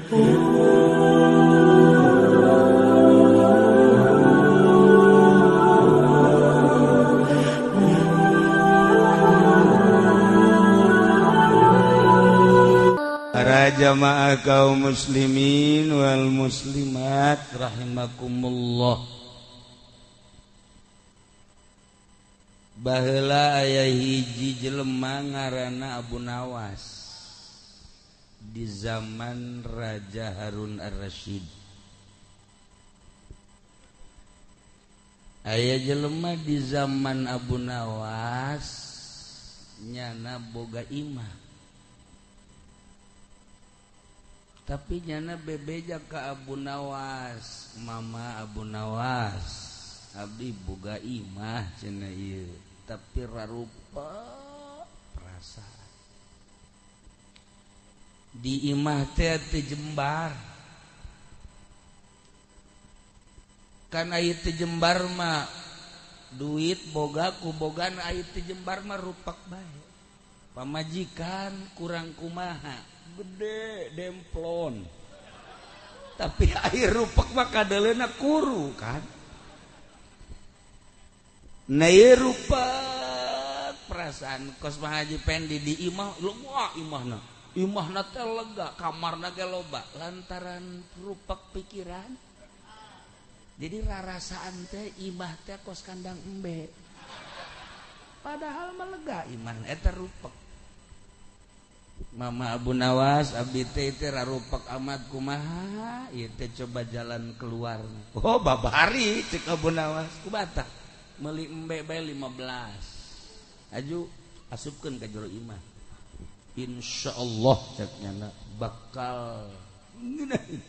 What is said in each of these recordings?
Para jamaah kaum muslimin wal muslimat rahimakumullah. Baheula aya hiji jelema ngaranna Abu Nawas di zaman Raja Harun Ar-Rasyid. Aya jelema di zaman Abu Nawas nyana boga imah. Tapi nyana bebeja ka Abu Nawas, mama Abu Nawas, abdi boga imah cenah ieu, tapi rarupa perasaan. Di imah teh teu jembar. Kan aya teu jembar mah duit boga ku bogan aya teu jembar mah rupak bae. Pamajikan kurang kumaha. Gede demplon tapi air rupak mah kadeleuna kuru kan na ieu rupak perasaan kos Mah Haji Pendi di imah wah imahna teh lega kamarna ge loba lantaran rupak pikiran jadi rarasaan teh imah teh kos kandang embe padahal mah lega iman eta rupak. Mama Abu Nawas abdi teh rarupak amat kumaha ieu teh coba jalan keluar. Oh babari cek Abu Nawas kubata meuli embe bae 15. Aju asupkeun ka jero imah. Insyaallah cek nyana bakal ngeunaheun.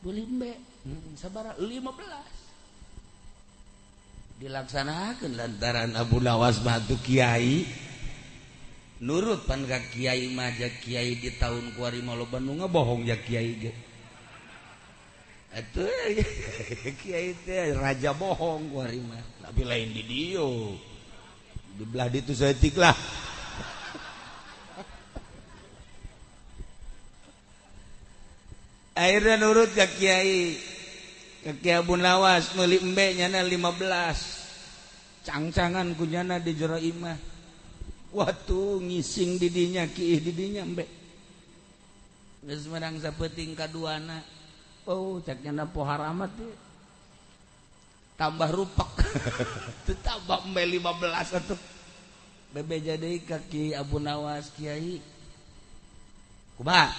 Meuli embe sabaraha 15. Dilaksanakeun lantaran Abu Nawas mah atuh kiai. Nurut pan ka kiai mah ja kiai di tahun kuari mah loba nu ngabohong ja kiai ge. Atuh kiai teh raja bohong kuari mah. Tapi lain di dieu. Di belah ditu saeutik lah. Akhirnya nurut ka kiai. Ka Kiai Abu Nawas meuli embe nyana 15. Cangcangan ku nyana di jero imah. Waktu ngising didinya kiih didinya embe geus menang sapeting kaduana oh caknya pohar amat tuh tambah rupak teu tambah embe 15 atuh bebeja deui ka Kiai Abu Nawas kiai kumaha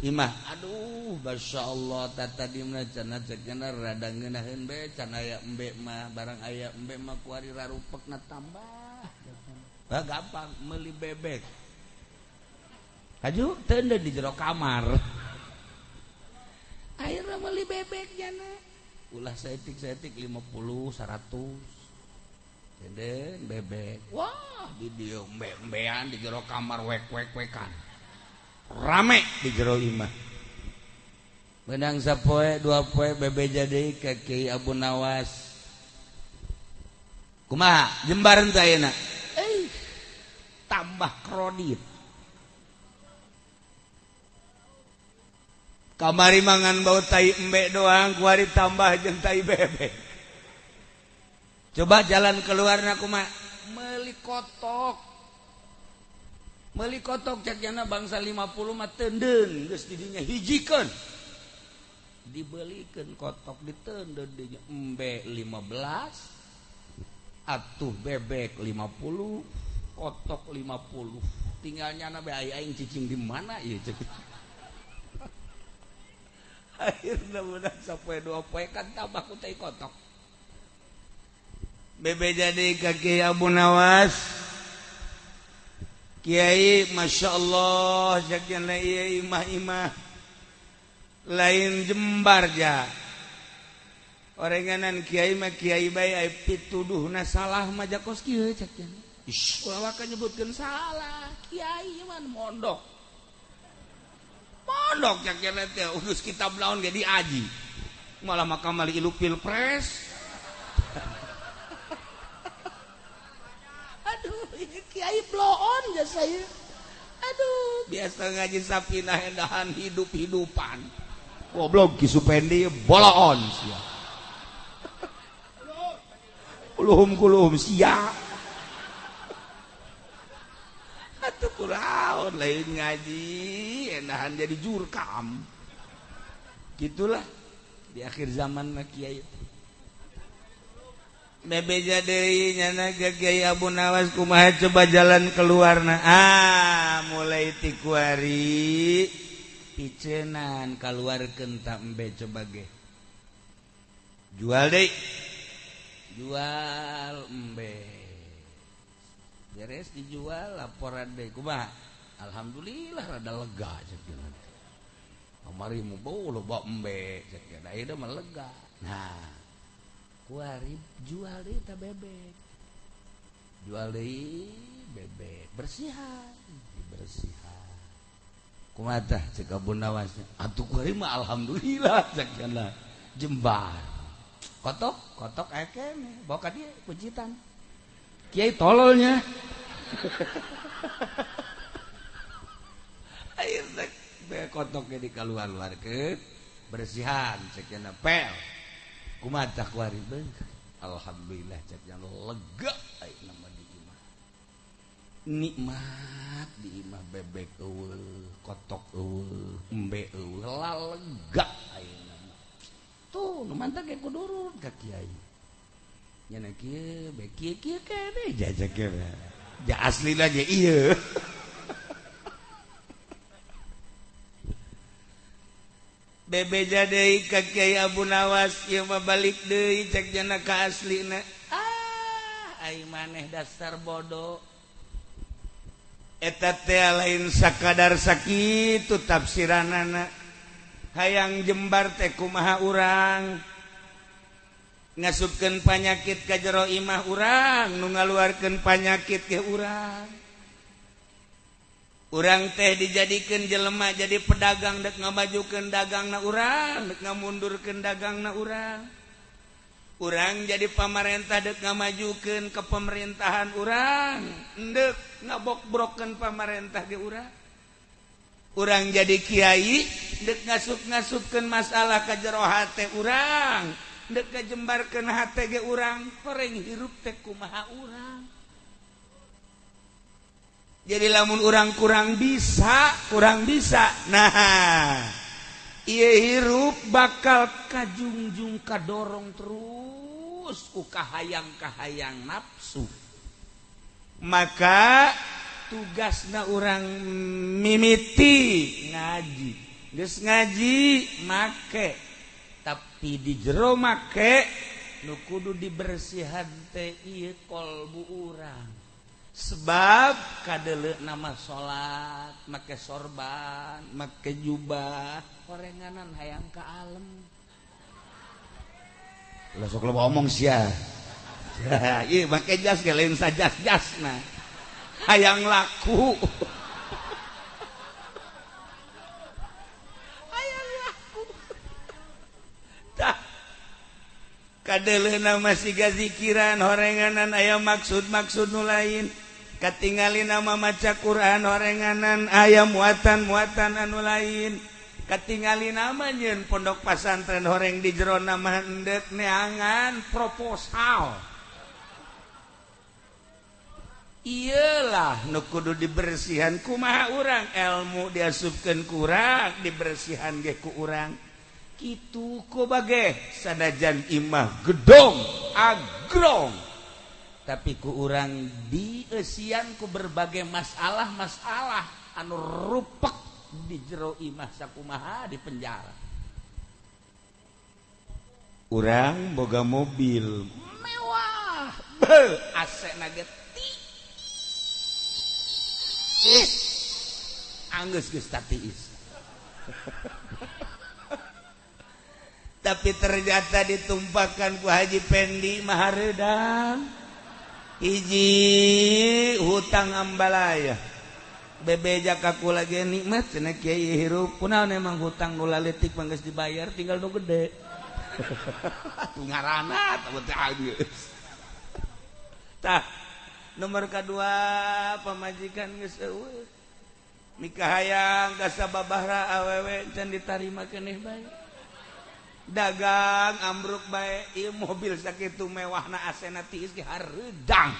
imah aduh masyaallah tadi mah cenah cekna rada ngeunaheun be can aya embe mah barang aya embe mah kuari rarupekna tambah. Bah gampang meuli bebek. Aju teu di jero kamar. Akhirna meuli bebek nyana. Ulah saeutik-saeutik 50 100. Cenden bebek. Wah, di dieu embe-embean di jero kamar wek-wek-wekan. Rame di jero imah. Menang sapoe dua poe bebeja deui ka Kiai Abu Nawas. Kumaha? Jembareun teh ayeuna. Tambah kredit kamari mangan bau tai embe doang kuari tambah jeung tai bebek coba jalan keluarna kumaha meuli kotok cek jana bangsa 50 mah teundeun geus di dinya hijikeun dibelikeun kotok diteundeun dinya embe 15 atuh bebek 50 kotok 50 tinggal nyana bae aing cicing di mana ieu ceuk akhirna budak sapoe dua poe kan tambah ku teh kotok bebeja deui ka Kiai Abu Nawas Kiai masyaallah jakna ieu imah-imah lain jembar ja orenganan kiai mah kiai bae aya pituduhna salah mah jakos kieu cek cenah Wawa kan nyebutkan salah kiai man mondok caknya nanti urus kitab lawan jadi aji malah makamali ilu pilpres aduh ini kiai blow on ya saya aduh biasa ngaji sapinah endahan hidup-hidupan goblok Ki Supendi boloon sia kuluhum sia atuh kunaon lain ngaji endahan jadi jurkam gitulah di akhir zaman mah kiai bebeja deui nyana Kiai Abu Nawas kumaha coba jalan keluarna mulai ti kuari picenan kaluarkeun ta embe coba ge jual deui jual embe beres dijual laporan deui kumaha alhamdulillah rada lega ceuk kamari mu bau loba embe ceuk da ieu mah lega nah kuari jual deui ta bebek jual deui bebek bersihan dibersihan kumaha tah ceuk Abu Nawas atuh kuari mah alhamdulillah ceuk cenah jembar kotok aya keneh bawa ka dieu pujitan kiai tololnya akhirna kotok ge dikaluar-luarkeun bersihan ceuk cenah pel kumaha tah kuari beung alhamdulillah cek yang lega ayeuna mah di imah nikmat di imah bebek eueuh kotok eueuh embe eueuh lega ayeuna mah tuh nu mantap ge kudurun ka kiai nya kieu be kieu keneh jajak ge ja aslina ge ieu bebeja deui ka Kiai Abu Nawas ieu mah balik deui cek jana ka aslina ai maneh dasar bodoh eta teh lain sakadar sakitu tafsiranana hayang jembar teh kumaha urang ngasupkeun panyakit ka jero imah urang nu ngaluarkeun panyakit ke urang urang teh dijadikeun jelema jadi pedagang dek ngamajukeun dagangna urang dek ngamundurkeun dagangna urang urang jadi pamarentah dek ngamajukeun ke pemerintahan urang endek ngabok-brokeun pamarentah ge urang urang jadi kiai dek ngasup-ngasupkeun masalah ka jero hate urang dek ngajembarkeun hate ge urang horeng hirup teh kumaha urang jadi lamun urang kurang bisa nah ieu hirup bakal kajungjung kadorong terus ku kahayang-kahayang nafsu maka tugasna urang mimiti ngaji geus ngaji make tapi di jero make nu kudu dibersihan teh ieu kolbu urang sebab kadeuleu nama salat make sorban make jubah horenganan hayang ka alem lah sok lo ngomong sia ieu make jas ge lain sajas-jasna hayang laku hayang laku tah kadeuleu masih gazikiran horenganan aya maksud-maksud nu lain katingali nama maca Quran horenganan aya muatan-muatan anu lain katingali nama nyeun pondok pasantren horeng di jero nama endek neangan proposal iyalah nu kudu dibersihan kumaha urang ilmu diasupkeun ku urang dibersihan ge ku urang kitu ku bage sanajan imah gedong agrong tapi ku urang dieusian ku berbagai masalah-masalah anu rupek di jero imah sakumaha di penjara urang boga mobil mewah AC na ge tiis anggeus geus tatiis tapi ternyata ditumpahkan ku Haji Pendi mahareudang hiji hutang ambalaya bebeja kaku lagi nikmat cenah kiai hirup kunaon emang hutang nu laletik mah geus dibayar tinggal nu gede atuh ngaranna tah teh tah nomor kadua pamajikan geus eueuh nikah hayang gasa babahra awewe can ditarima keneh bae dagang ambruk bae ieu mobil sakitu mewahna asena tiis ge hareudang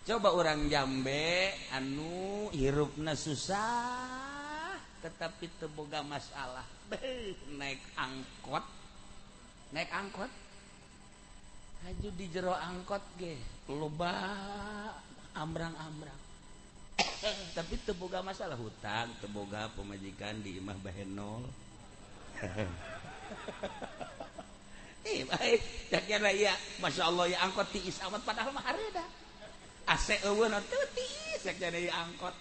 coba orang Jambe anu hirupna susah tetapi teu boga masalah naik angkot haju di jero angkot ge loba ambrang-ambrang tapi teu boga masalah hutang teu boga pemajikan di imah bahenol baik jakna ieu masyaallah ya angkot tiis amat padahal mah hareuda AC eueun teu tiis jakna ieu angkot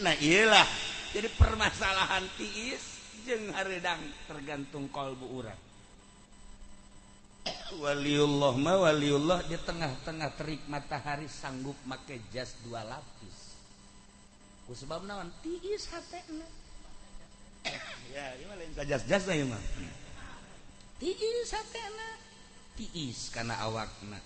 nah iyalah jadi permasalahan tiis jeung hareudang tergantung kalbu urang waliullah mah waliullah di tengah-tengah terik matahari sanggup make jas 2 lapis ku sebab naon tiis hatena ya ieu mah lain jas-jasna ieu mah tiis hatena tiis kana awakna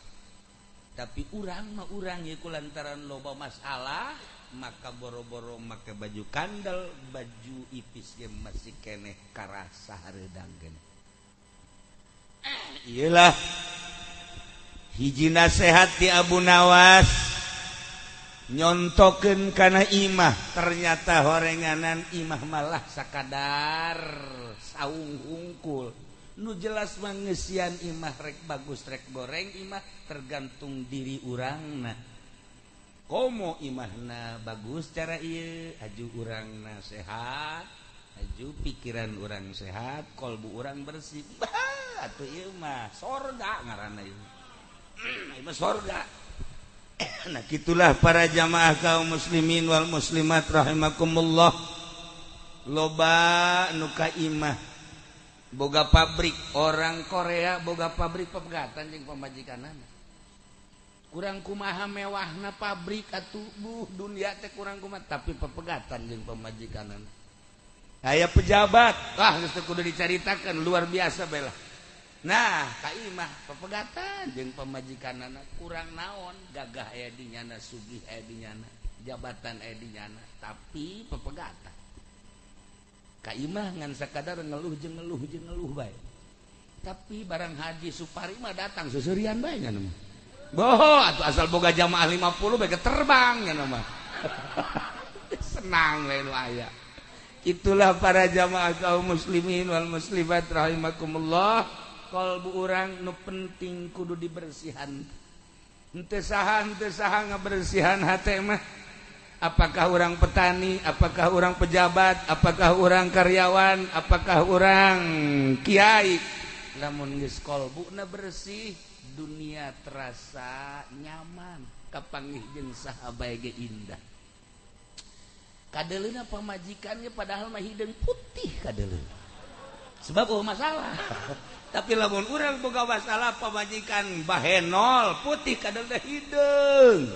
tapi urang mah urang ye kulantaran loba masalah maka boro-boro make baju kandel baju ipis ge masih keneh karasa hareudang keneh iyalah hiji nasihat di Abu Nawas nyontokeun kana imah ternyata horenganan imah malah sakadar saung hungkul nu jelas mangeusian imah rek bagus rek goreng imah tergantung diri urangna komo imahna bagus cara ieu aju urangna sehat aju pikiran urang sehat kolbu urang bersih atuh ieu mah sorga ngaranna ieu mah sorga nah gitulah para jamaah kaum muslimin wal muslimat rahimakumullah loba nu ka imah boga pabrik orang Korea boga pabrik pepegatan jeung pamajikanana kurang kumaha mewahna pabrik atuh dunia teh kurang kumaha tapi pepegatan jeung pamajikanana aya pejabat geus teu kudu dicaritakeun luar biasa bela nah ka imah pepegatan jeung pamajikanana kurang naon gagah aya di nyana sugih aya di nyana jabatan aya di nyana tapi pepegatan ka imah ngan sakadar ngeluh jeung ngeluh bae tapi barang haji supari mah datang seuseurean bae nya mah boh atuh asal boga jamaah 50 bae terbang nya mah senang we nu aya itulah para jamaah kaum muslimin wal muslimat rahimakumullah kalbu urang nu penting kudu dibersihan henteu saha ngabersihan hate mah apakah urang petani apakah urang pejabat apakah urang karyawan apakah urang kiai lamun geus kalbuna bersih dunia terasa nyaman kapanggih jeung saha bae ge indah kadeleuna pamajikannya padahal mah hideung putih kadeleuna sebab masalah tapi lamun urang boga masalah pamajikan bahenol putih kadeleuna hideung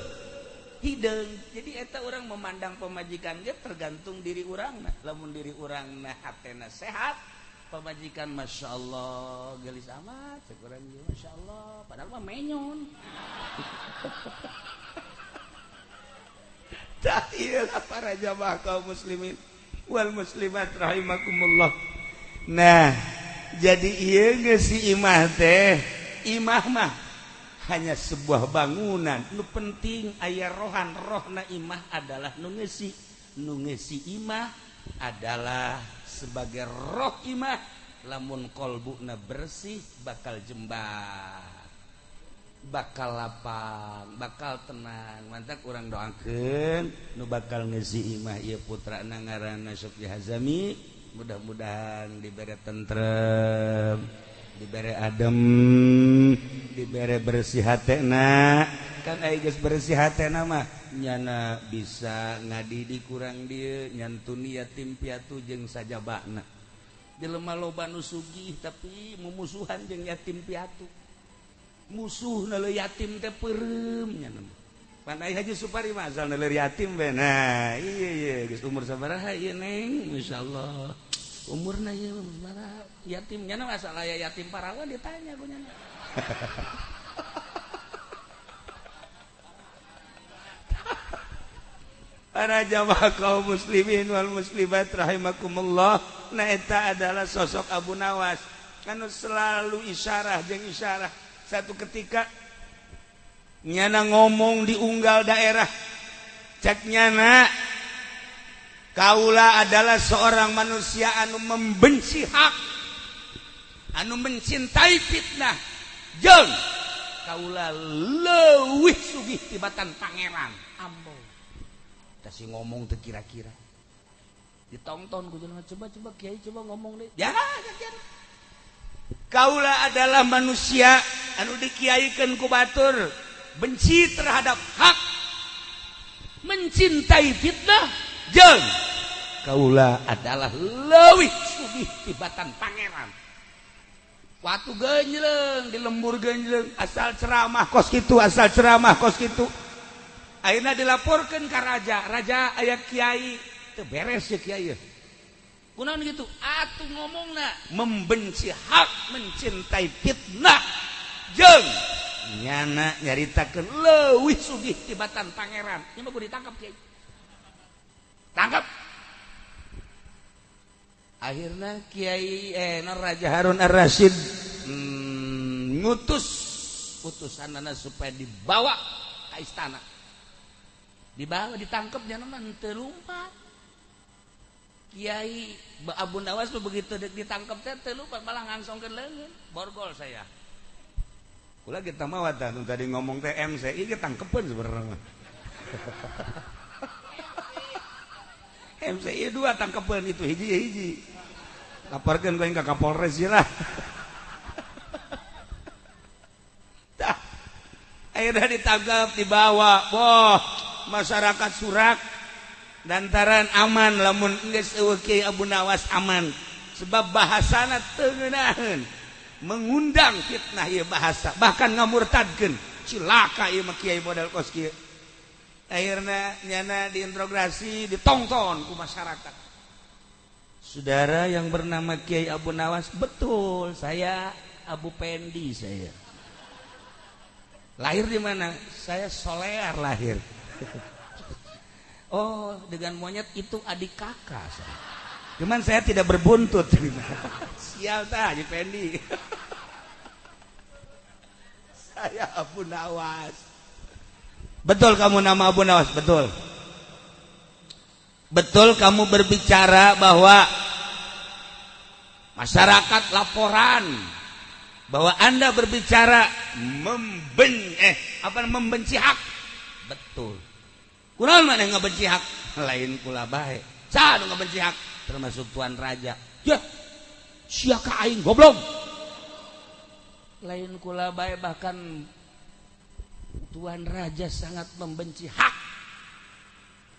jadi eta urang memandang pamajikan ge tergantung diri urangna lamun diri urangna hatena sehat pamajikan masyaallah gelis amat cek urang ge masyaallah padahal mah menyon iyalah para jamaah kaum muslimin wal muslimat rahimakumullah nah jadi ieu geus si imah teh imah mah hanya sebuah bangunan nu penting aya rohna imah adalah nu ngeusi imah adalah sebagai roh imah lamun qalbuna bersih bakal jembar bakal lapang bakal tenang mantap urang doakeun nu bakal ngeusi imah ieu putrana ngaranna Syukri Hazami mudah-mudahan dibere tentrem dibere adem dibere bersih hatena kan aya geus bersih hatena mah nyana bisa ngadidik kurang dieu nyantuni yatim piatu jeung sajabana jelema loba nu sugih tapi mumusuhan jeung yatim piatu musuh na yatim teh peureum nya pan aya Haji Supari mah asal na yatim we nah iya geus umur sabaraha ieu neng masyaallah umurna ieu sabaraha yatim nya asal aya yatim parawan ditanya ku nya para jamaah kaum muslimin wal muslimat rahimakumullah. Nah eta adalah sosok Abu Nawas anu selalu isyarah jeung isyarah. Satu ketika nyana ngomong di unggal daerah, cek nyana, kaula adalah seorang manusia anu membenci hak, anu mencintai fitnah, jeung kaula leuwih sugih tibatan pangeran. Ambo tasi ngomong teu kira-kira ditonton ku jelema, coba kiai coba ngomong deh ya. Kaula adalah manusia anu dikiaikeun ku batur, benci terhadap hak, mencintai fitnah, jeung kaula adalah leuwih sugih tibatan pangeran. Waktu genjleung di lembur genjleung asal ceramah kos kitu, asal ceramah kos kitu. Ayeuna dilaporkeun ka raja, raja aya kiai teu beres ya kiai. Kunaon gitu? Atuh ngomongna membenci hak, mencintai fitnah, jeung nyana nyaritakeun leuwih sugih tibatan pangeran. Ieu mah kudu ditangkap kiai. Tangkap. Akhirnya Kiai Raja Harun Ar-Rasyid ngutus utusanana supaya dibawa ke istana. Dibawa ditangkap jangan teu lumpat. Kiai Abu Nawas begitu ditangkap teh lumpat malah ngangsongkeun leungeun. Borgol saya. Kula kita mah tadi ngomong teh MCI ge tangkepeun sebenarnya. MCI 2 tangkepeun itu hiji-hiji. Laporkeun ka Kapolres lah. Tah. Akhirnya ditangkap, dibawa. Boh, masyarakat Surak dantaran aman lamun geus eueuh Kiai Abu Nawas aman. Sebab bahasana teu ngeunaheun. Mengundang fitnah ieu bahasa, bahkan ngamurtadkeun. Cilaka ieu mah Kiai model kos kieu. Akhirnya nyana diinterogasi, ditonton ku masyarakat. Saudara yang bernama Kiai Abu Nawas, betul saya Abu Pendi saya. Lahir di mana? Saya Solear lahir. Oh, dengan monyet itu adik kakak saya. Cuman saya tidak berbuntut. Sial tah Haji Pendi. Saya Abu Nawas. Betul kamu nama Abu Nawas, betul. Betul kamu berbicara bahwa masyarakat laporan bahwa Anda berbicara membenci hak. Betul. Kunaon mana ngabenci hak? Lain kula bae. Sa nu ngabenci hak termasuk Tuan Raja. Ya. Sia ka aing goblok. Lain kula bae bahkan Tuan Raja sangat membenci hak.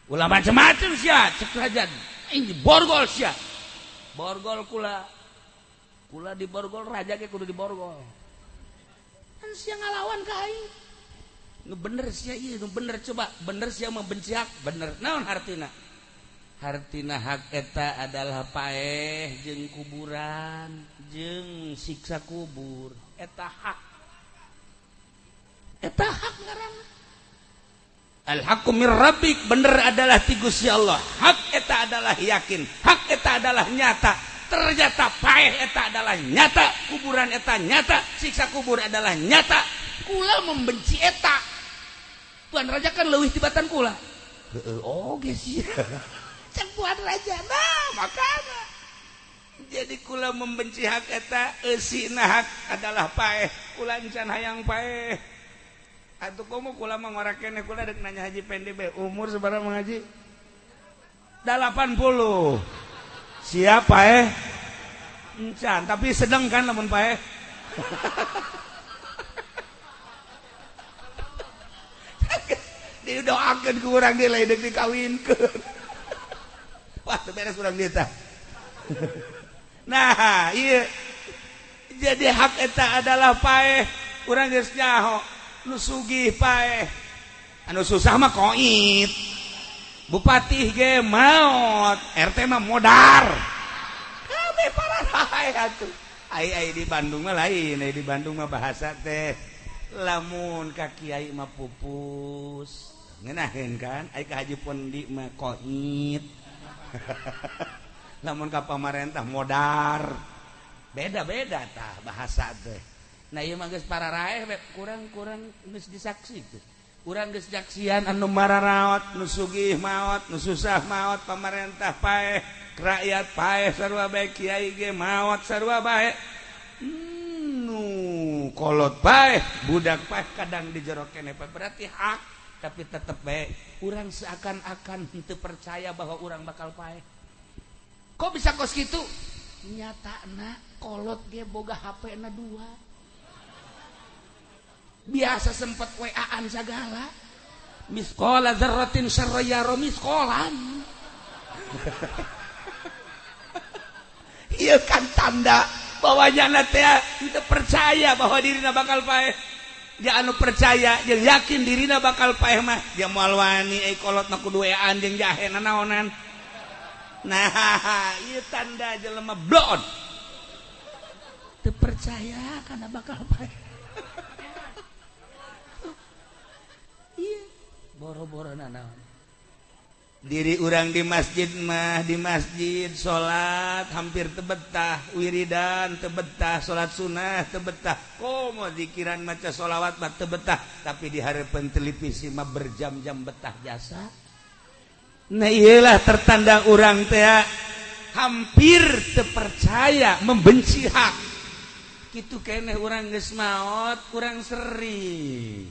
Ulah macam-macam sia cek raja. Ini borgol sia. Borgol kula. Kula di borgol raja ge kudu di borgol. Kan sia ngalawan ka aing. Nu bener sia ieu, nu bener coba. Bener sia membenci hak, bener. Naon hartina? Hartina hak eta adalah paeh jeung kuburan, jeung siksa kubur. Eta hak. Eta hak ngaranna. Al-haqqu mir rabbik, bener adalah ti Gusti Allah. Hak eta adalah yakin, hak eta adalah nyata. Ternyata paeh eta adalah nyata, kuburan eta nyata, siksa kubur adalah nyata. Kula membenci eta. Tuan Raja kan leuwih tibatan kula. Oh geus sia. Cek Tuan Raja. Nah, makana jadi kula membenci hak eta, eusina hak adalah paeh. Kula encan hayang paeh. Atuh komo kula mah ngora keneh kula dek nanya Haji Pendi be umur sabaraha Mang Haji? 80. Siapa encan, tapi sedang kan lamun paeh. Didoakeun ku urang dia lain dek dikawinkeun. Wah, teu beres urang dieu tah. Nah, ieu jadi hak eta adalah paeh. Urang geus nyaho nu sugih paeh, anu susah mah koit, bupati ge maot, RT mah modar, kami para rahay atuh. Ai di Bandung mah lain, di Bandung mah bahasa teh lamun ka kiai mah pupus, ngenahin kan ai ka haji pondi mah koit lamun ka pamarentah modar beda-beda tah bahasa teh nah ieu mah geus pararaeh kurang geus disaksikeun urang geus jaksian anu mararaot nu sugih maot nu susah maot pamarentah paeh rakyat paeh sarua bae kiai ge maot sarua bae nu kolot paeh budak paeh kadang di jero keneh berarti hak tapi tetep bae urang seakan-akan henteu percaya bahwa urang bakal paeh kok bisa kos kitu nyatana kolot ge boga HP-na 2 biasa sempet WA-an segala miskola dzarratin syarrayaro miskolan iya kan tanda bahwa nyana teh teu percaya bahwa dirina bakal paeh dia anu percaya jeung yakin dirina bakal paeh mah dia moal wani kolotna kudu WA-an jeung jahe naonan nah ieu tanda jelema blon teu percaya kana bakal paeh boro-boro naon diri urang di masjid mah di masjid salat hampir teu betah wiridan teu betah salat sunah teu betah komo zikiran maca sholawat mah teu betah tapi di hareupeun televisi mah berjam-jam betah jasa nah iyalah tertanda urang teh hampir teu percaya membenci hak kitu keneh urang geus maot urang seri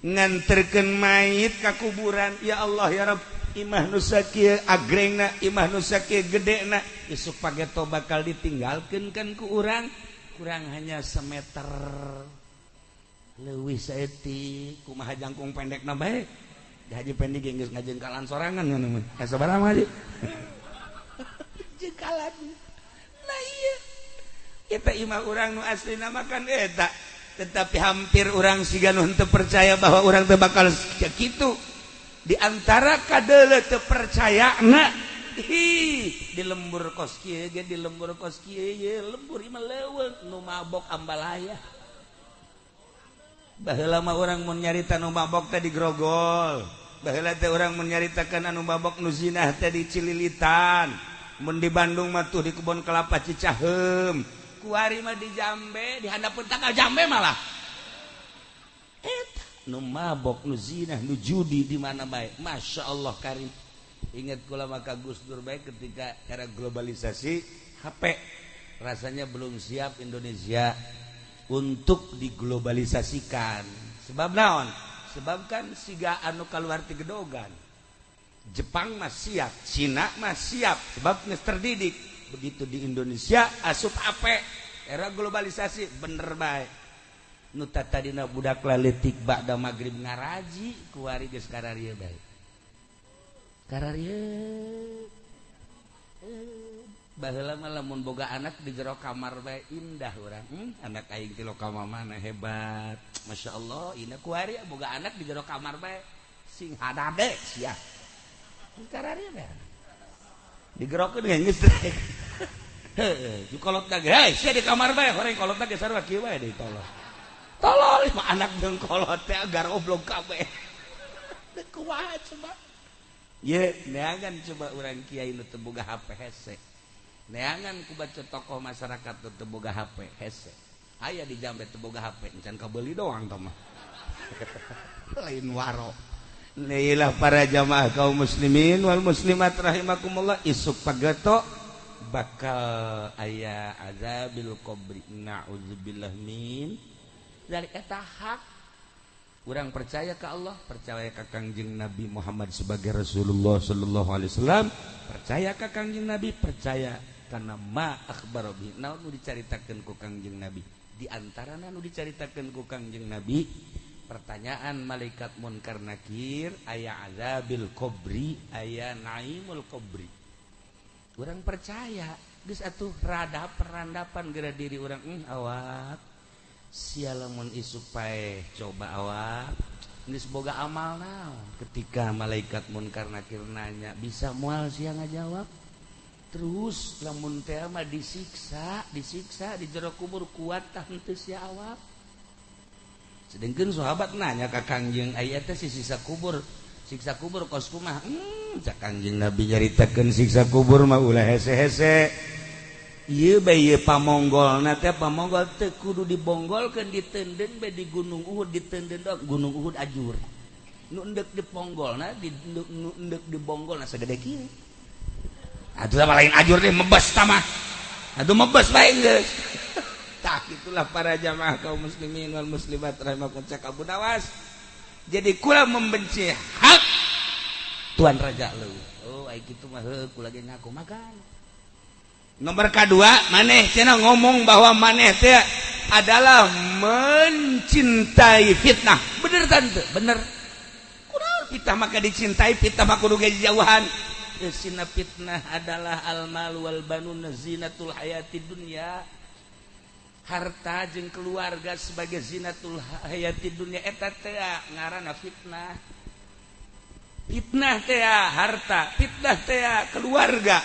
nganterkeun mayit ka kuburan ya Allah ya Rabb imah nu sakieu agrengna imah nu sakieu gedena isuk pageto bakal ditinggalkeun kan ku urang kurang hanya semeter leuwih saeutik kumaha jangkung pendekna bae di haji pendek geus ngajengkalan sorangan ngono mah ka sabaraha haji jengkalan nah iya eta imah urang nu aslina makan eta tetapi hampir orang siga nu henteu percaya bahwa orang teu bakal kitu di antara kadeuleu teu percayana di lembur kos kieu ge di lembur kos kieu ye lembur imah leuweung nu mabok ambalaya baheula mah urang mun nyarita nu mabok teh di Grogol baheula teh urang mun nyaritakeun anu mabok nu zinah teh di Cililitan mun di Bandung mah tuh di kebun kelapa Cicaheum kuari mah di Jambe di handapeun tanggal Jambe malah eta nu mabok nu zina nu judi di mana bae Masya Allah karim ingat kula maka Gus Dur bae ketika era globalisasi HP rasanya belum siap Indonesia untuk diglobalisasikan sebab naon sebab kan siga anu kaluar ti gedogan Jepang mah siap Cina mah siap sebab geus terdidik begitu di Indonesia asup apa era globalisasi bener baik nu tadina budak laletik ba'da magrib ngaraji kuari geus kararieu bae kararieu baheula mah lamun boga anak di jero kamar bae indah urang anak aing ti lokal mana hebat Masya Allah indah kuari boga anak di jero kamar bae sing hadade sia kararieu bae digerokeun geus geus heuh kolot ge hei sia di kamar bae horeng kolotna ge sarua kieu bae deui tolol mah anak jeung kolot teh agar oblong kabeh teu kumaha coba ye neangan coba urang kiai nu teu boga HP hese neangan ku baca tokoh masyarakat nu teu boga HP hese aya di Jambe teu boga HP encan kabeuli doang tah mah lain waro Nailah para jamaah kaum muslimin wal muslimat rahimakumullah isuk pageto bakal aya azabil qabri na'udzubillah min dari eta hak urang percaya ke Allah percaya ka Kangjeng Nabi Muhammad sebagai Rasulullah sallallahu alaihi wasallam percaya ka Kangjeng Nabi percaya kana ma akhbar bi naon nu dicaritakeun ku Kangjeng Nabi di antarana nu dicaritakeun ku Kangjeng Nabi pertanyaan malaikat munkar nakir aya azabil qabri aya naimul qabri urang percaya geus atuh radap perandapan geura diri urang awak sia lamun isuk pae coba awak geus boga amal naon ketika malaikat munkar nakir nanya bisa moal sia ngajawab terus lamun teh mah disiksa di jero kubur kuat tah henteu sia awak sedengkeun sahabat nanya ka Kangjeng aya teh sisa kubur siksa kubur kos kumaha cak Kangjeng Nabi nyaritakeun siksa kubur mah ulah hese-hese ieu bae pamonggolna teh pamonggol teh kudu dibonggolkeun diteunden bae di Gunung Uhud diteunden Gunung Uhud ajur nu endek diponggolna nu endek dibonggolna sagede kieu atuh sama lain ajur teh mebes tah mah atuh mebes bae geus tah itulah para jamaah kaum muslimin wal muslimat rahimakumullah cak Abu Nawas jadi kula membenci hak Tuan Raja leuwih oh ai kitu mah heuh kula ge ngaku makan nomor kedua maneh cenah ngomong bahwa maneh teh adalah mencintai fitnah bener tante bener kunaon fitnah maka dicintai fitnah mah kudu ge jauhan sina fitnah adalah al-mal wal banun zinatul hayatid dunya harta jeung keluarga sebagai zinatul hayatid dunya eta teh ngaranna fitnah fitnah teh harta fitnah teh keluarga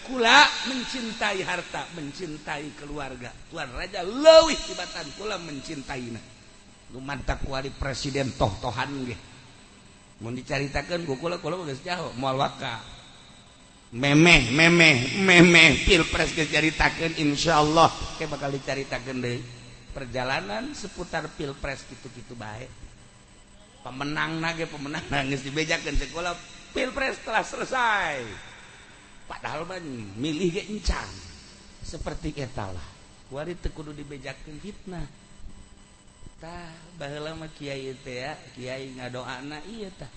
kula mencintai harta mencintai keluarga Tuan Raja leuwih tibatan kula mencintainya lumantak wali presiden toh-tohan ge mun dicaritakeun ku kula geus jauh moal waka memeh pilpres geus caritakeun insyaallah ke bakal dicaritakeun deui perjalanan seputar pilpres kitu-kitu bae pemenangna geus dibejakeun sekolah pilpres telah selesai padahal mah milih ge encang seperti eta lah kuari teu kudu dibejakeun fitnah tah baheula mah kiai teh ya kiai ngadoana ieu tah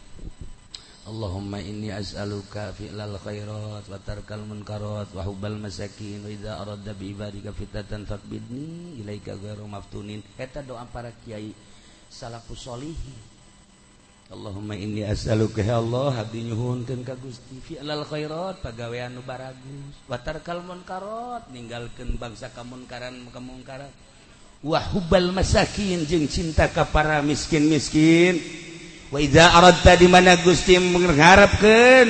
Allahumma inni as'aluka fi'lal khairat wa tarkal munkarat wa hubbal masakin wa idza aradda bi ibadika fitatan faqbidni ilaika ghairu maftunin eta doa para kiai salafus sholihin Allahumma inni as'aluka ya Allah abdi nyuhunkeun ka Gusti fi'lal khairat pagawean nu baragus wa tarkal munkarat ninggalkeun bangsa kamungkaran wa hubbal masakin jeung cinta ka para miskin-miskin wa idza aradta di mana Gusti mengharapkeun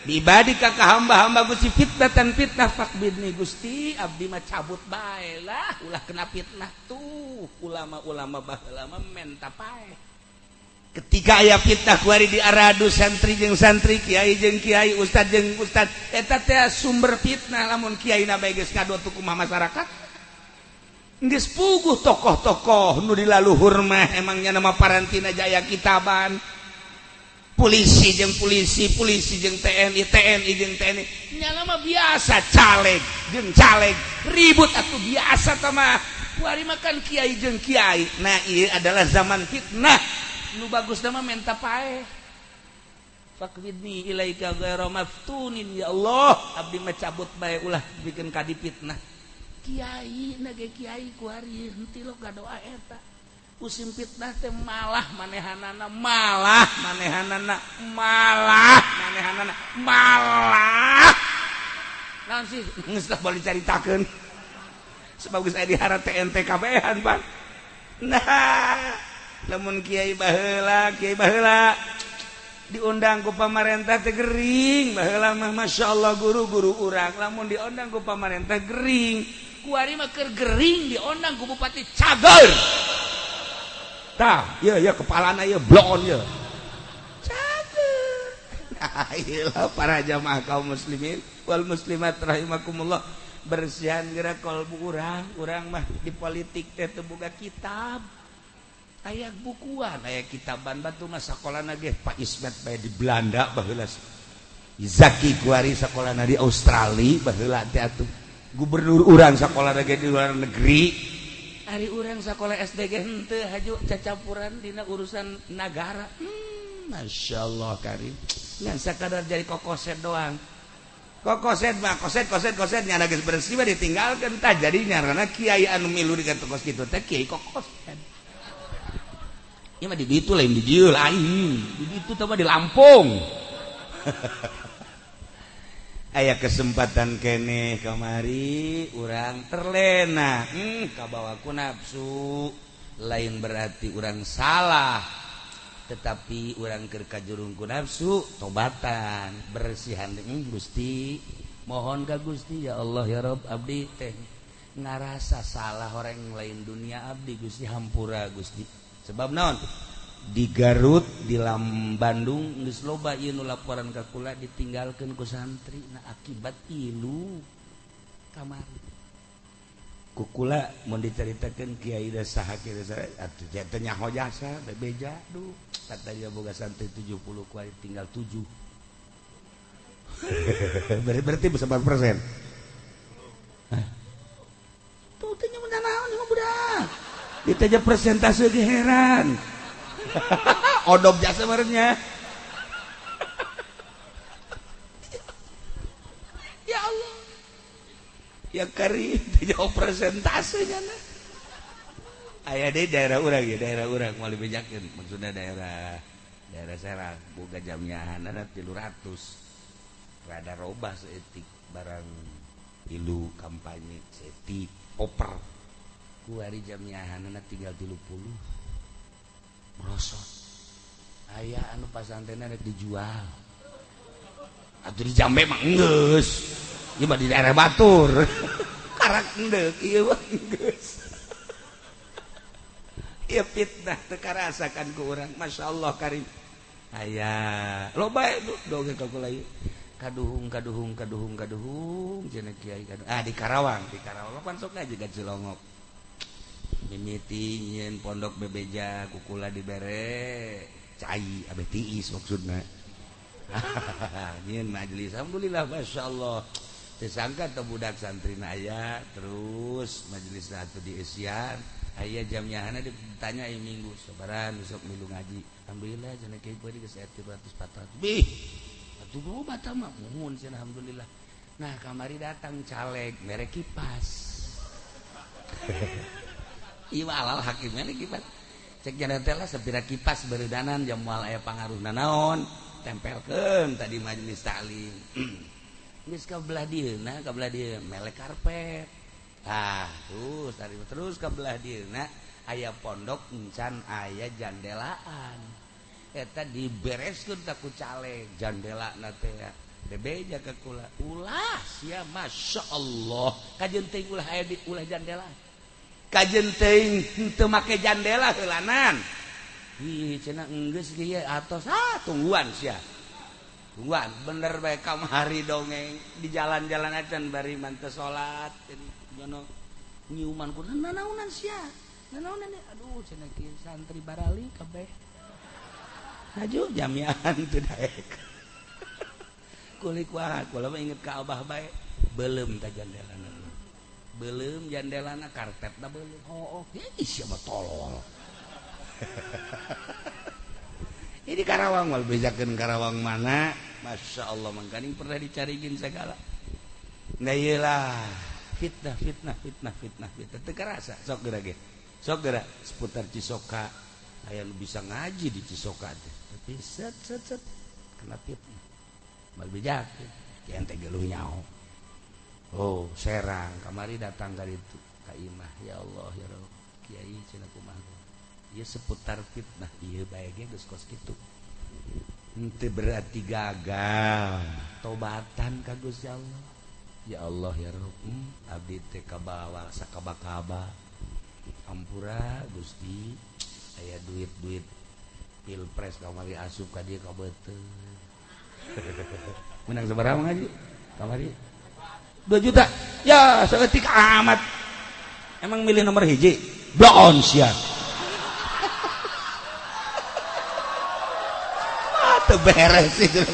bi ibadika ka hamba-hamba Gusti fitnatan fitnah faqbidni Gusti abdi mah cabut bae lah ulah kena fitnah tuh ulama-ulama baheula mah menta pae ketika aya fitnah kuari di aradu santri jeung santri kiai jeung kiai ustad jeung ustad eta teh sumber fitnah lamun kiaina bae geus ngadot kumaha masyarakat geus puguh tokoh-tokoh nu dilaluhur mah emangnya nama parantina jaya kitaban polisi jeung TNI jeung TNI nya mah biasa caleg jeung caleg ribut atuh biasa tah mah kuari makan kiai jeung kiai nah ieu adalah zaman fitnah nu bagus nama menta pae faqbidni ilaika ghairu maftunin ya Allah abdi mah cabut bae ulah bikin kadi fitnah kiai nage kiai kuari henteu lo gadoa eta usim fitnah teh malah manehanana malah naon sih geus tah bali caritakeun sebagus aya di hara TNT kabehan Bang nah lamun kiai baheula diundang ku pamarentah teh gering baheula mah masyaallah guru-guru urang lamun diundang ku pamarentah gering kuari mah keur gering diundang ku bupati cager tah ieu kepalana ieu blon ieu cager nah ieu para jamaah kaum muslimin wal muslimat rahimakumullah bersihan geura kalbu urang mah di politik teh teu boga kitab aya bukuan aya kitaban batu mah sakolana ge Pak Ismet bae di Belanda baheula Zaki kuari sakolana di Australia baheula teh atuh gubernur urang sakolana ge di luar negeri ari urang sakola SD ge henteu haju cacampuran dina urusan nagara masyaallah karim ngan sakadar jadi kokoset doang kokoset mah koset nya geus bersih mah ditinggalkeun tah jadi nyarana kiai anu milu di kantor kitu teh kiai kokoset ieu mah di ditu lain di dieu lain di ditu teh mah di Lampung aya kesempatan keneh kamari urang terlena kabawa ku nafsu lain berarti urang salah tetapi urang keur kajurung ku nafsu tobatan bersihan Gusti mohon ka Gusti ya Allah ya Rabb abdi teh ngarasa salah orang lain dunia abdi Gusti hampura Gusti sebab naon di Garut di Bandung geus loba ieu nu laporan ka kula ditinggalkeun ku santri na akibat ilu kamari ku kula mun dicaritakeun kiai da saha kiai atuh teh nyaho jasa bebeja duh kata dia boga santri 70 ku ari tinggal 7 berarti berapa persen tuh teh nya naon ieu budak ditanya persentase ge heran odop jasa merenya ya Allah ya kari jauh presentasenya nah aya di daerah urang mau dibejakeun maksudna daerah Serang boga jamiahan ada 300 rada robah seetik barang ilu kampanye seetik oper ku hari jamiahan ada tinggal 30 merosot aya anu pasantren rek dijual atuh di Jambe mah geus ieu mah di daerah Batur karak endeuh ieu mah geus ieu fitnah teu karasakan ku urang masyaallah karim aya loba doge ka kula ieu kaduhung cenah kiai kaduhung di Karawang pan sok ngaji ka Cilongok mimiti nyen pondok bebeja kukula dibere cai abeh tiis maksudna nyen majelis alhamdulillah masyaallah teu sangka teh budak santrina aya terus majelis atuh dieusian aya jamiahana ditanya ieu minggu sabaran besok milu ngaji alhamdulillah cenah kiai bari geus 300 400 bih atuh loba tah mah muhun cenah alhamdulillah nah kamari datang caleg mere kipas ieu alal hakimnya nih kipas cek jana teh lah sepira kipas beureudanan jam moal aya pangaruhna naon tempelkeun tadi majelis taklim geus ka belah dieuna melek karpet terus ka belah dieuna aya pondok encan aya jandelaan eta dibereskeun ka ku caleg jandelana teh bebeja ka kula ulah sia masyaallah kajeun teuing ulah aya di ulah jandelaan kajeun teuing teu make jandela heulanan ih cenah enggeus kieu atos tungguan sia tungguan bener bae kamari dongeng di jalan-jalan acan bari manteu salat jono nyiuman ku nanaonan sia nanaonan aduh cenah kieu santri barali kabeh aju jamiahan teu daek kulik wah kula mah inget ka abah bae beuleum ta jandelana beuleum jandelana karpetna beuleum ih sia mah tolol ini Karawang mal bejakeun Karawang mana masyaallah mangkaning pernah dicarigin segala nah iyalah fitnah teu karasa sok geura seputar Cisoka aya nu bisa ngaji di Cisoka teh tapi set kena fitnah mal bejakeun kieu teh geuleuh nyaho Serang kamari datang ka ditu ka imah ya Allah ya Rabb kiai cenah kumaha ieu seputar fitnah ieu bae ge geus kos kitu henteu berarti gagal tobatan ka Gusti Allah ya Allah ya Rabb abdi teh kabawa sakaba-kaba ampura Gusti aya duit pilpres kamari asup ka dieu ka beuteuh menang sabaraha ngaji kamari 2 juta ya saeutik amat emang milih nomor hiji bloon sia teu beres itu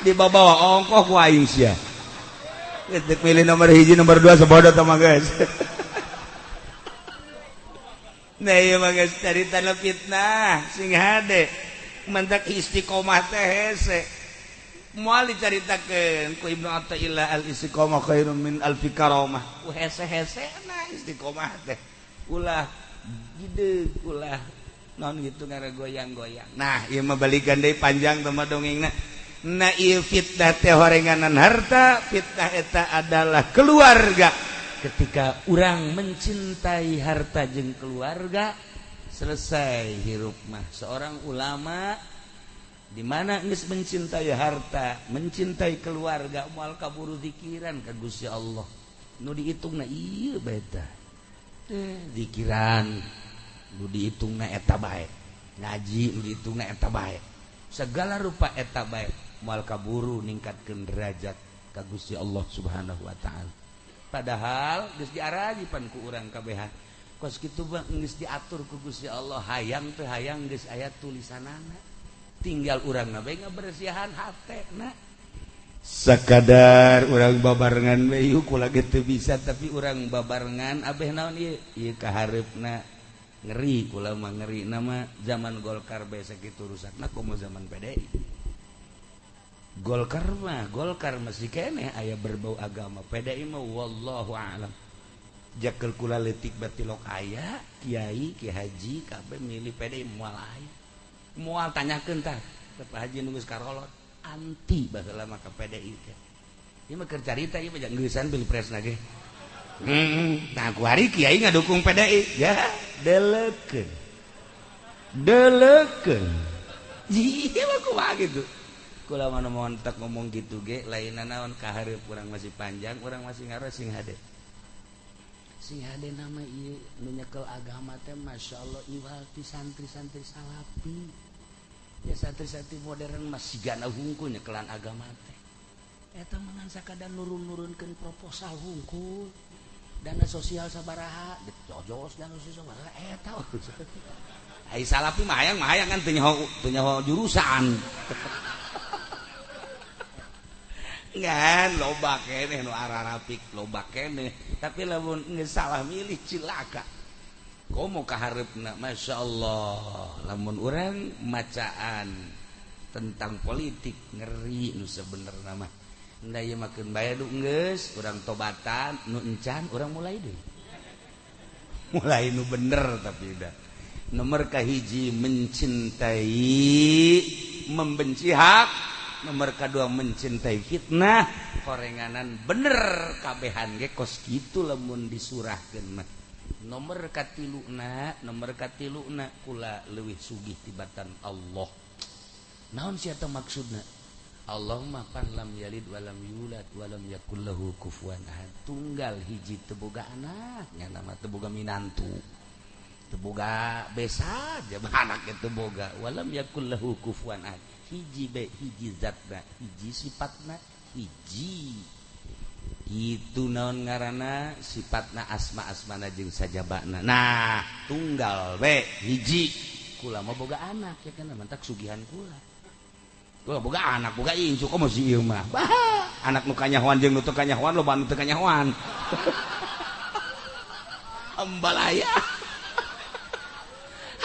di bawah ongkoh ku aing sia geus milih nomor hiji nomor 2 sabodot mah guys nah ieu mah geus caritana fitnah sing hade mentak istiqomah teh hese moal dicaritakeun ku Ibnu Athaillah al-istiqomah khairun min alfi karamah ku hese-hese na istiqomah teh ulah gideug ulah non gitu ngara goyang-goyang nah ieu mah balikan deui panjang teman dongengna na ieu fitnah teh horenganan harta fitnah eta adalah keluarga ketika urang mencintai harta jeung keluarga selesai hirup mah seorang ulama di mana geus mencintai harta, mencintai keluarga, moal kaburu zikiran ka Gusti Allah. Nu dihitungna ieu bae tah. Zikiran nu dihitungna eta bae. ngaji gitu eta baik segala rupa eta baik moal kaburu ningkatkeun derajat ka Gusti Allah Subhanahu wa taala padahal geus diaraji pan ku urang kabehan kos kitu bang geus diatur ku Gusti Allah hayang teu hayang geus aya tulisanana tinggal urangna bae ngabersihan hatena sakadar urang babarengan we yuk kula teu bisa tapi urang babarengan abeh naon ieu kahareupna ngeri kula mah ngeri nama zaman Golkar bae sakitu rusakna komo zaman PDI Golkar masih keneh aya berbau agama PDI mah wallahu a'lam jakel kula leutik batilok aya kiai ki haji kabeh milih PDI moal aya moal tanyakeun tah Pak Haji nu geus karolot anti baheula mah ka PDI teh ieu mah keur carita ieu mah geunsan pilpresna ge nah ku hari kiai ngadukung PDI ya deleukeun iya mah kumaha gitu kula mah mohon tak ngomong gitu ge lainna naon kahareup urang masih panjang urang masih ngaros sing hade nama ieu nu nyekel agama teh masyaallah iwal ti santri-santri salapi ya santri-santri modern masih gana hungkul nyekelan agama teh eta meunang sakadar nurun-nurunkeun proposal hungkul dana sosial sabaraha dijojos dana sosial sabaraha eta ai salapi mah hayang kan teu nyaho jurusan ngan loba keneh nu ararapik loba keneh tapi lamun geus salah milih cilaka komo kahareupna masyaallah lamun urang macaan tentang politik ngeri nu sabenerna mah da ieu makeun bae du geus urang tobatan nu encan urang mulai deui mulai nu bener tapi da nomor kahiji mencintai membenci hak nomor kedua mencintai fitnah korenganan bener kabehan ge kos kitu lamun disurahkeun mah nomor katiluna kula leuwih sugih tibatan Allah naon sia teh maksudna Allahumma pan lam yalid walam yulad walam yakul lahu kufuwan ahad tunggal hiji teu boga anak nya nama teu boga minantu teu boga besa aja anak teu boga walam yakul lahu kufuwan ahad hiji be hiji zatna hiji sifatna hiji itu naon ngaranna sifatna asma-asmana jeung sajabana nah tunggal be hiji kula mah boga anak ya kan mantak sugihan kula boga anak boga incu komo si ieu mah anak nu kanyahoan jeung nu teu kanyahoan loba nu teu kanyahoan ambalaya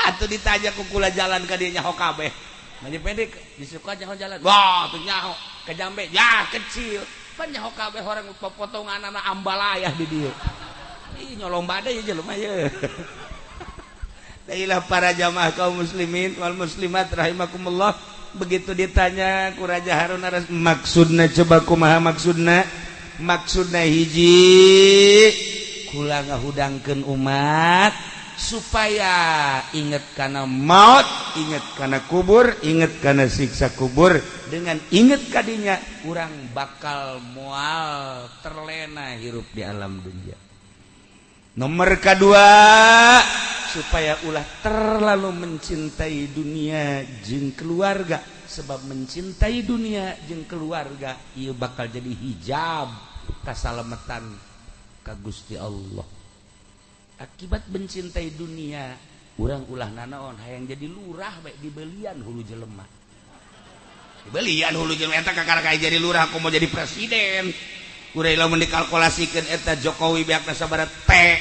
atuh ditanya ku kula jalan ka dieu nyaho kabeh manje pendek disuka jalan wah tuh nyaho ke jambe ya kecil pan nyaho kabeh orang potonganna ambalaya di dieu ih nyolomba deui ye jelema ye Dailah para jamaah kaum muslimin wal muslimat rahimakumullah begitu ditanya ku Raja Harun maksudna coba kumaha maksudna hiji kula ngahudangkeun umat supaya ingat kana maut ingat kana kubur ingat kana siksa kubur dengan ingat kadinya urang bakal moal terlena hirup di alam dunia. Nomor kedua supaya ulah terlalu mencintai dunia jeung keluarga sebab mencintai dunia jeung keluarga ieu bakal jadi hijab kasalamatan ka Gusti Allah. Akibat mencintai dunia urang ulah nanaon hayang jadi lurah bae dibelian hulu jelema. Dibelian hulu jelema eta kakara kaya jadi lurah komo jadi presiden. Urang lamun dikalkulasikeun eta Jokowi beakna sabaraha teh.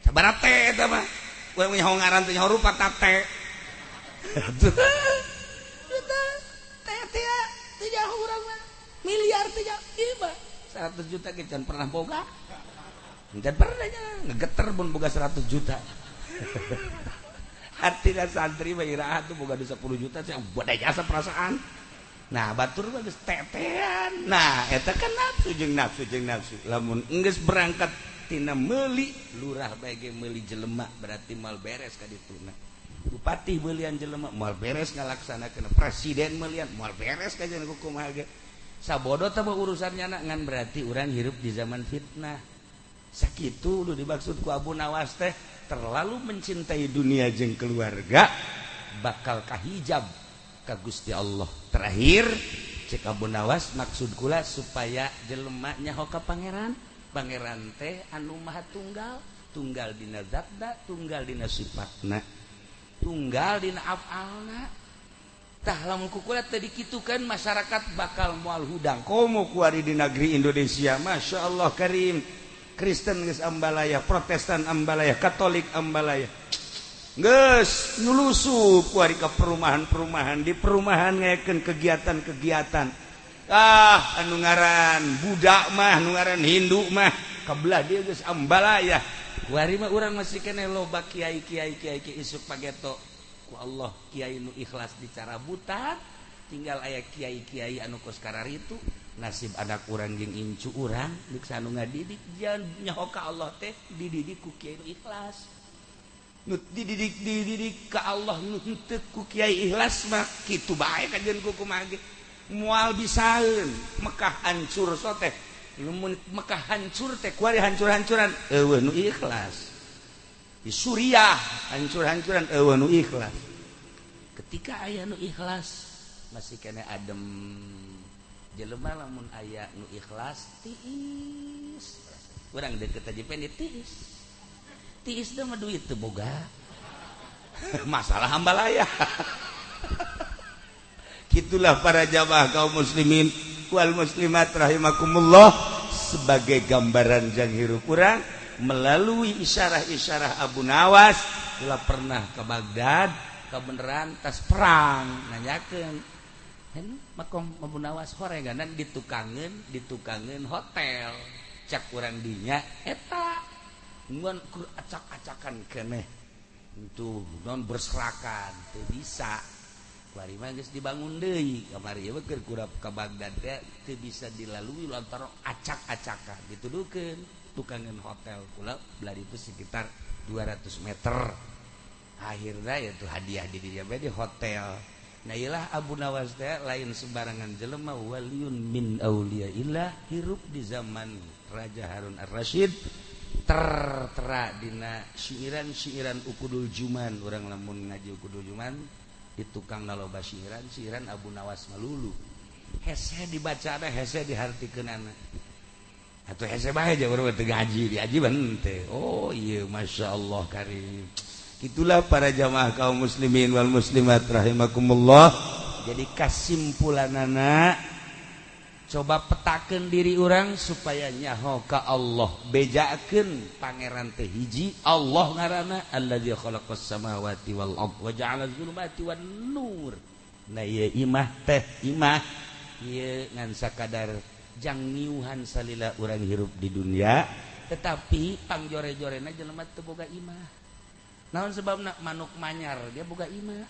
Sabaraha teh eta mah. Urang nyaho ngaran teh nyaho rupa teh. Eta teh teh nyaho urang mah miliar teh ieu mah 100 juta ge can pernah boga. Dan pernah ngegeter pun boga 100 juta. Hati santri mah iraha tuh boga 10 juta sih boda jasa perasaan. Nah, batur mah geus tetean. Nah, eta kan nafsu jeung nafsu. Lamun geus berangkat tina meuli lurah bae ge meuli jelema berarti mal beres ka dituna. Bupati beulian jelema mal beres ngalaksanakeun presiden mealian mal beres ka jeung kumaha ge. Sabodo teh urusannya ngan berarti urang hirup di zaman fitnah. Sakitu udah dimaksud ku Abu Nawas teh terlalu mencintai dunia jeung keluarga bakal kahijab ka Gusti Allah. Terakhir cek Abu Nawas maksud kula supaya jelema nyaho ka pangeran teh anu maha tunggal dina zatna, tunggal dina sifatna, tunggal dina afalna. Tah lamun kukula tadi kitu kan masyarakat bakal moal hudang komo kuari di negeri Indonesia. Masya Allah karim, Kristen geus ambalaya, Protestan ambalaya, Katolik ambalaya, geus nyulusup kuari ka perumahan-perumahan, di perumahan ngayakeun kegiatan-kegiatan. Anu ngaran budak mah, anu ngaran Hindu mah kabelah dia geus ambalaya. Kuari mah urang masih kene loba kiai isuk pageto ku Allah, kiai nu ikhlas dicara buta, tinggal aya kiai anu kos kararitu. Nasib anak urang jeung incu urang deuk sanu ngadidik jan nyaho ka Allah teh dididik ku kiai nu ikhlas. Nu dididik ka Allah nu henteu ku kiai ikhlas mah kitu bae kajeun ku kumaha ge. Moal bisaeun Mekah hancur so teh. Mun Mekah hancur teh kuari hancur-hancuran eueuh nu ikhlas. Di Suriah hancur-hancuran eueuh nu ikhlas. Ketika aya nu ikhlas masih kena adem. Jelema lamun aya nu ikhlas tiis. Urang deukeut aja pendek tiis. Tiis teh mah duit teu boga. Masalah hambalaya. Gitulah para jamaah kaum muslimin wal muslimat rahimakumullah, sebagai gambaran jang hirup urang melalui isyarah-isyarah Abu Nawas. Kula pernah ke Baghdad, kebeneran tas perang nanyakeun, makom Abu Nawas horenganan ditukangeun hotel. Cak urang dinya eta ngan kur acak-acakan keneh itu non berserakan teu bisa. Kuari mah geus dibangun deui kamari ieu keur kurap ka Baghdad teu bisa dilalui lantaran acak-acakan dituduhkeun tukangan hotel. Kula bari itu sekitar 200 meter. Akhirna ya tuh hadiah di dia di hotel. Nah iyalah Abu Nawas teh lain sembarangan jelema, waliun min auliyaillah, hirup di zaman Raja Harun Ar-Rasyid, tertera dina syiiran Ukudul Juman. Urang lamun ngaji Ukudul Juman di tukang naloba syiiran Abu Nawas malulu. Hese dibaca ada, hese dihartikeunana. Atuh hese bae aja urang teu ngaji, diaji bente. Oh iya Masya Allah karim. Itulah para jamaah kaum muslimin wal muslimat rahimakumullah. Jadi kasimpulanana coba petakeun diri orang supaya nyaho ka Allah, bejakeun pangeran teh hiji Allah ngaranna allazi khalaqas samawati wal ard wa ja'ala dzulumati wan nur. Nah ieu imah teh imah ieu ngan sakadar jang niuhan salila urang hirup di dunia, tetapi pangjore-jorena jelema teu boga imah. Naon sebabna? Manuk manyar dia boga imah.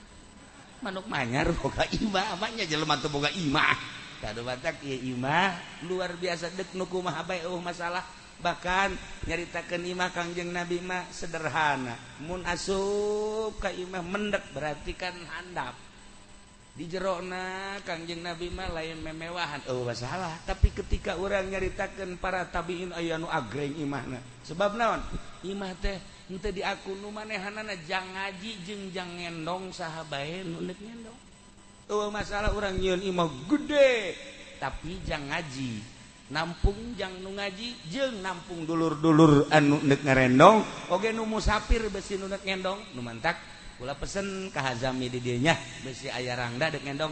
Manuk manyar boga imah, amanya jelema teu boga imah. Kadu batak ieu imah luar biasa deuk nu kumaha bae masalah. Bahkan nyaritakeun imah Kangjeng Nabi mah sederhana. Mun asup ka imah mendek berarti kan handap. Di jerona Kangjeng Nabi mah lain memewahan, masalah. Tapi ketika urang nyaritakeun para tabiin aya nu agreng imahna. Sebab naon? Imah teh henteu diaku nu manehanana jang ngaji jeung jang ngendong saha bae nu neuk ngendong. Masalah urang nyieun imah gede tapi jang ngaji. Nampung jang nu ngaji jeung nampung dulur-dulur anu neuk ngarendong oge nu musafir besi nu neuk ngendong. Nu mantak kula pesen ka Hazami di dieu nya besi aya rangda deuk ngendong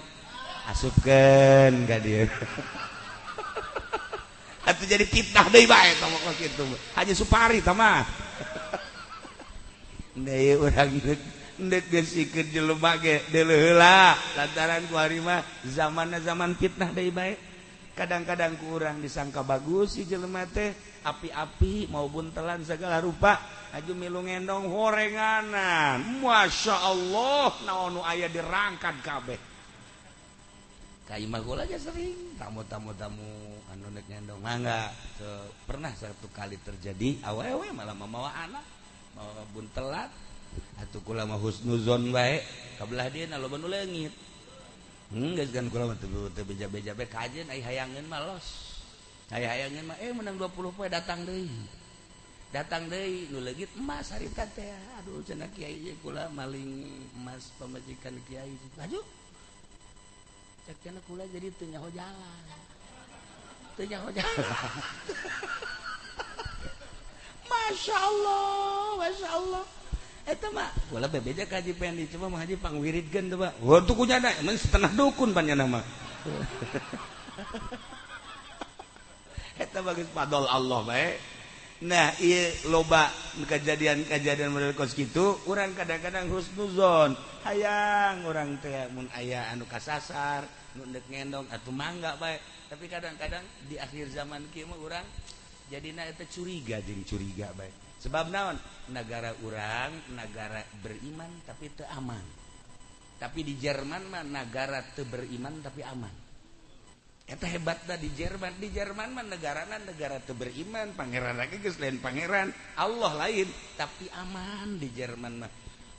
asupkeun ka dieu. Atuh jadi fitnah deui bae tong kitu. Haji Supari tah mah. Deui urang neuk geusikeun jelema ge deuleu heula lantaran kuari mah zamanna zaman fitnah deui bae. Kadang-kadang ku urang disangka bagus si jelema teh, api-api mau buntelan segala rupa, aju milu ngendong horenganan. Masya Allah, naon nu aya dirangkad kabeh. Ka imah kula aja sering tamu anu neuk ngendong. Mangga pernah satu kali terjadi awewe malah mamawa anak, mawa buntelan. Atuh kula mah husnuzon bae, kabelah dieuna loba nu leungit. Geus kan kula mah teu beja-beja bae kajeun ai hayangeun mah los. Ai hayangeun mah menang 20 poe datang deui. datang deui nu leugit emas harita teh aduh cenah kiai ye kula maling emas pamajikan kiai laju cek cenah kula jadi teu nyaho jalan Masya Allah eta mah kula bebeda ka Haji Pendi coba mah Haji pangwiridkeun teu Pak wah tuh kunyana emang setengah dukun panjana mah eta bagus padol Allah bae nah ieu loba kejadian model kos kitu urang kadang-kadang husnuzon hayang urang teh mun aya anu kasasar nu deuk ngendong atuh mangga bae tapi kadang-kadang di akhir zaman kieu mah urang jadina eta curiga bae sebab naon negara urang negara beriman tapi teu aman tapi di Jerman mah negara teu beriman tapi aman eta hebatna di Jerman mah negarana negara teu beriman pangeran lagi geus lain pangeran Allah lain tapi aman di Jerman mah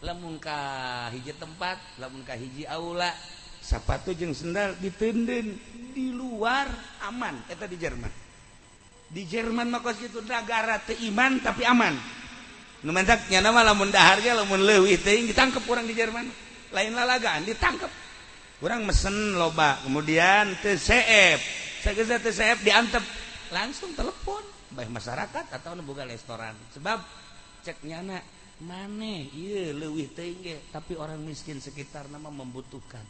lamun ka hiji tempat lamun ka hiji aula sapatu jeung sendal diteunden di luar aman eta di Jerman mah kos kitu negara teu iman tapi aman nu mentak nya mah lamun dahar ge lamun leuwih teuing ditangkep urang di Jerman lain lalagaan ditangkep urang mesen loba kemudian teu CF sageus teu CF diantep langsung telepon bae masyarakat atau nu boga restoran sebab cek nyana maneh ieu leuwih teuing ge tapi orang miskin sekitarna mah membutuhkan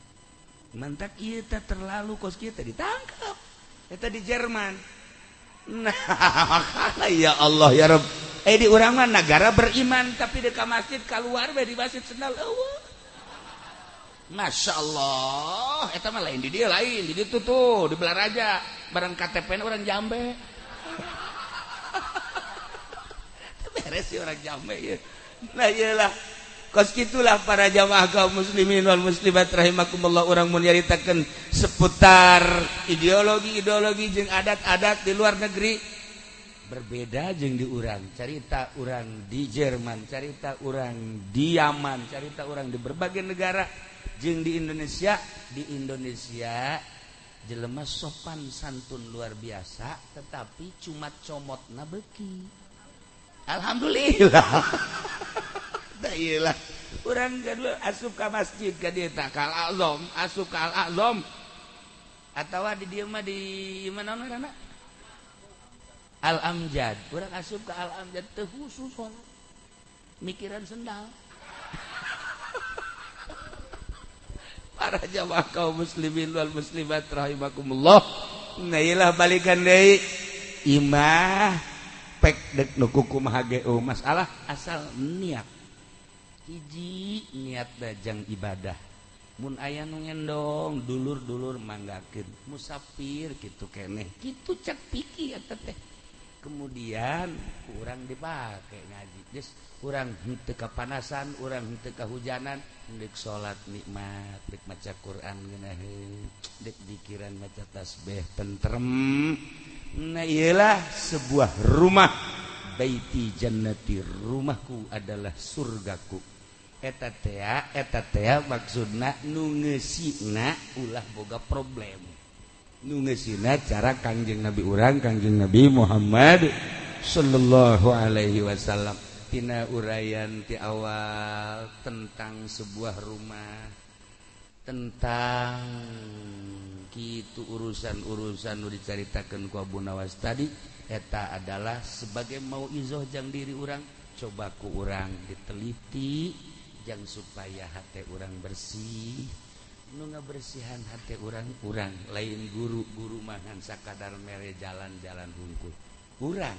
mentak ieu teh terlalu kos kieu teh ditangkep eta di Jerman. Nah, ya Allah ya Rabb. Di urang mah negara beriman tapi di ka masjid keluar bae di masjid sendal eueuh. Masya Allah, eta mah lain di dieu lain, di ditu tuh di Belaraja, bareng KTP orang Jambe. Beres sih orang Jambe ya. Nah iyalah kos kitulah para jamaah kaum muslimin wal muslimat rahimakumullah urang mun nyaritakeun seputar ideologi jeung adat-adat di luar negeri berbeda jeung di urang. Carita urang di Jerman, carita urang di Yaman, carita urang di berbagai negara jeung di Indonesia. Di Indonesia jelema sopan santun luar biasa tetapi cuma comotna beuki. Alhamdulillah. Iyalah urang gadul asup ka masjid ka dieu tah kal azam asup ka al azam atawa di dieu mah di mana ngaranna al amjad urang asup ka al amjad teu khusus salat mikiran sendal para jamaah kaum muslimin wal muslimat rahimakumullah nah iyalah balikan deui imah pek dek nu kumaha ge masalah asal niat hiji niat dajang ibadah mun aya nu ngendong dulur-dulur manggakeun musafir kitu keneh kitu cek piki eta teh kemudian urang dipake ngaji geus urang henteu kapanasan urang henteu kahujanan deuk salat nikmat deuk maca Quran geunaheun deuk dikiran maca tasbih tentrem nah iyalah sebuah rumah baiti jannati rumahku adalah surgaku eta teh maksudna nu ngeusina ulah boga problem nu ngeusina cara Kangjeng Nabi urang Kangjeng Nabi Muhammad sallallahu alaihi wasallam tina uraian ti awal tentang sebuah rumah tentang kitu urusan-urusan nu dicaritakeun ku Abu Nawas tadi eta adalah sebagai mauizah jang diri urang coba ku urang diteliti jang supaya hati urang bersih nu ngabersihan hati urang lain guru mangan sakadar mere jalan-jalan hungkul urang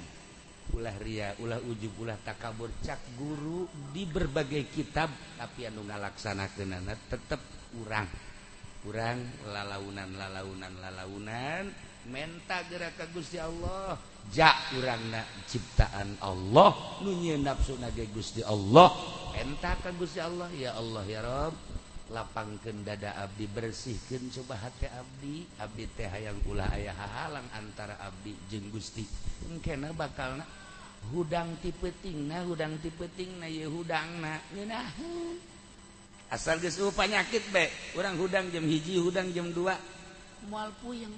ulah ria ulah ujub ulah takabur cak guru di berbagai kitab tapi anu ngalaksanakeunana tetep urang lalaunan menta gerak ka Gusti Allah ja urangna ciptaan Allah nu nyieun nafsuna ge Gusti Allah enta ka Gusti Allah ya Allah ya Rabb lapangkeun dada abdi bersihkeun coba hati abdi teh hayang ulah aya hahalang antara abdi jeung Gusti engkena bakalna hudang ti peutingna ye hudangna ngeunaheun asal geus panyakit be urang hudang jam 1 hudang jam 2 moal puyeng.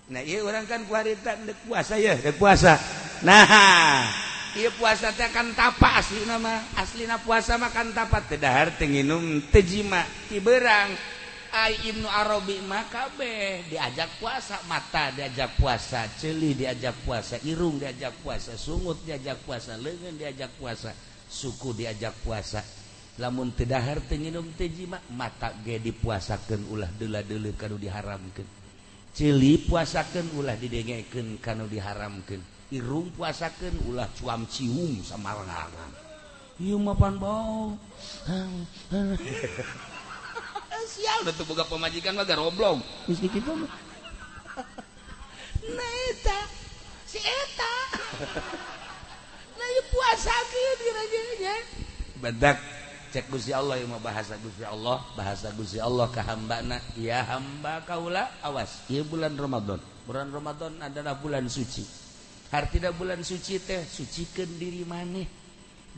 Nah iya orang kan kuarita dek puasa ya dek puasa nah ieu puasa teh kan tapa aslina puasa mah kan tapa teu dahar teu nginum teu jima ti beurang ai Ibnu Arabi mah kabeh diajak puasa mata diajak puasa ceuli diajak puasa irung diajak puasa sungut diajak puasa leungeun diajak puasa suku diajak puasa lamun teu dahar teu nginum teu jima mata ge dipuasakeun ulah deula-deuleu kanu diharamkeun ceuli puasakeun ulah didengekeun kanu diharamkeun irung puasakeun ulah cuam cium samarangan ieu mah pan bau sial udah tuh boga pemajikan mah garoblog geus kitu mah nah eta si eta nah ieu puasakeun dirajanya badak cek Gusti Allah ieu mah bahasa Gusti Allah ka hambana ya hamba kaula awas ieu bulan Ramadan adalah bulan suci artinya bulan suci teh sucikeun diri maneh